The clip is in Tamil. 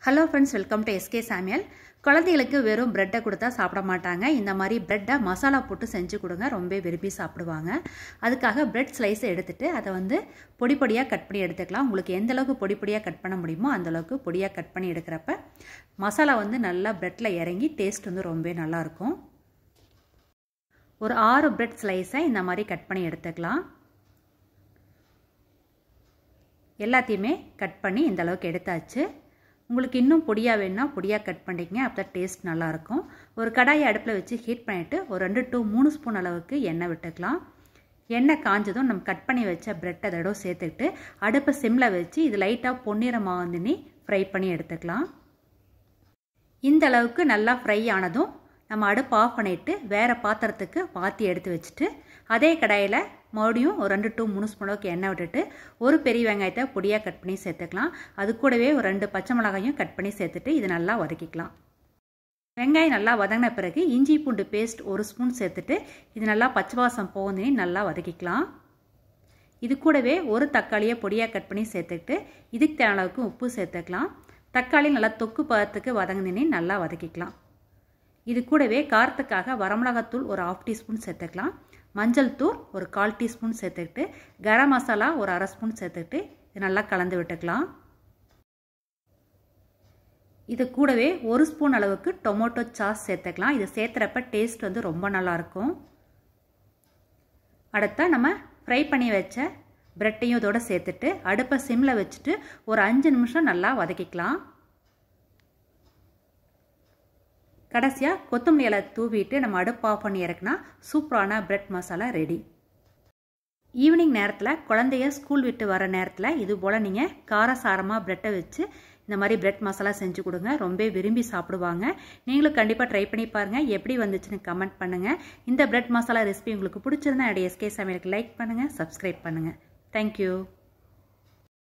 Hello friends, welcome to SK Samuel. குழந்தைகளுக்கு வெறும் பிரெட்டை கொடுத்தா சாப்பிட மாட்டாங்க. இந்த மாதிரி பிரெட்டை மசாலா போட்டு செஞ்சு கொடுங்க, ரொம்ப விரும்பி சாப்பிடுவாங்க. அதுக்காக பிரெட் ஸ்லைஸை எடுத்துட்டு அதை வந்து பொடி பொடியாக கட் பண்ணி எடுத்துக்கலாம். உங்களுக்கு எந்த அளவுக்கு பொடி பொடியாக கட் பண்ண முடியுமோ அந்த அளவுக்கு பொடியாக கட் பண்ணி எடுக்கிறப்ப மசாலா வந்து நல்லா பிரெட்டில் இறங்கி டேஸ்ட் வந்து ரொம்ப நல்லாயிருக்கும். ஒரு 6 பிரெட் ஸ்லைஸை இந்த மாதிரி கட் பண்ணி எடுத்துக்கலாம். எல்லாத்தையுமே கட் பண்ணி இந்த அளவுக்கு எடுத்தாச்சு. உங்களுக்கு இன்னும் பொடியாக வேணும்னா பொடியாக கட் பண்ணிக்கங்க, அப்போ டேஸ்ட் நல்லாயிருக்கும். ஒரு கடாயை அடுப்பில் வச்சு ஹீட் பண்ணிவிட்டு ஒரு 2 to 3 ஸ்பூன் அளவுக்கு எண்ணெய் விட்டுக்கலாம். எண்ணெய் காஞ்சதும் நம்ம கட் பண்ணி வச்ச பிரெட்டை அதோட சேர்த்துக்கிட்டு அடுப்பை சிம்மில் வச்சு இது லைட்டாக பொன்னிறமாக வந்து ஃப்ரை பண்ணி எடுத்துக்கலாம். இந்த அளவுக்கு நல்லா ஃப்ரை ஆனதும் நம்ம அடுப்பு ஆஃப் பண்ணிவிட்டு வேறு பாத்திரத்துக்கு மாற்றி எடுத்து வச்சுட்டு அதே கடாயில் மறுபடியும் ஒரு 2 to 3 ஸ்பூன் அளவுக்கு எண்ணெய் விட்டுட்டு ஒரு பெரிய வெங்காயத்தை பொடியாக கட் பண்ணி சேர்த்துக்கலாம். அது கூடவே ஒரு 2 பச்சை மிளகாயும் கட் பண்ணி சேர்த்துட்டு இது நல்லா வதக்கிக்கலாம். வெங்காயம் நல்லா வதங்கின பிறகு இஞ்சி பூண்டு பேஸ்ட் 1 ஸ்பூன் சேர்த்துட்டு இது நல்லா பச்சை வாசம் போகுதுன்னு நல்லா வதக்கிக்கலாம். இது கூடவே ஒரு தக்காளியை பொடியாக கட் பண்ணி சேர்த்துக்கிட்டு இதுக்கு தேவையான அளவுக்கு உப்பு சேர்த்துக்கலாம். தக்காளி நல்லா தொக்கு பதத்துக்கு வதங்குதுன்னு நல்லா வதக்கிக்கலாம். இது கூடவே காரத்துக்காக வரமிளகாத்தூள் ஒரு 1/2 டீஸ்பூன் சேர்த்துக்கலாம். மஞ்சள் தூள் ஒரு 1/4 டீஸ்பூன் சேர்த்துக்கிட்டு கரம் மசாலா ஒரு 1/2 ஸ்பூன் சேர்த்துக்கிட்டு இது நல்லா கலந்து விட்டுக்கலாம். இது கூடவே 1 ஸ்பூன் அளவுக்கு டொமேட்டோ சாஸ் சேர்த்துக்கலாம். இது சேர்த்துறப்ப டேஸ்ட் வந்து ரொம்ப நல்லாயிருக்கும். அடுத்தா நம்ம ஃப்ரை பண்ணி வச்ச பிரெட்டையும் இதோட சேர்த்துட்டு அடுப்பை சிம்மில் வச்சுட்டு ஒரு 5 நிமிஷம் நல்லா வதக்கிக்கலாம். கடைசியாக கொத்தமல்லி இலை தூவிட்டு நம்ம அடுப்பு ஆஃப் பண்ணி இறக்குனா சூப்பரான பிரெட் மசாலா ரெடி. ஈவினிங் நேரத்தில் குழந்தைய ஸ்கூல் விட்டு வர நேரத்தில் இது போல் நீங்கள் காரசாரமாக பிரெட்டை வச்சு இந்த மாதிரி பிரெட் மசாலா செஞ்சு கொடுங்க, ரொம்ப விரும்பி சாப்பிடுவாங்க. நீங்களும் கண்டிப்பாக ட்ரை பண்ணி பாருங்கள், எப்படி வந்துச்சுன்னு கமெண்ட் பண்ணுங்கள். இந்த பிரெட் மசாலா ரெசிபி உங்களுக்கு பிடிச்சிருந்தா என்னுடைய SK சமையலுக்கு லைக் பண்ணுங்கள், சப்ஸ்கிரைப் பண்ணுங்கள். தேங்க்யூ.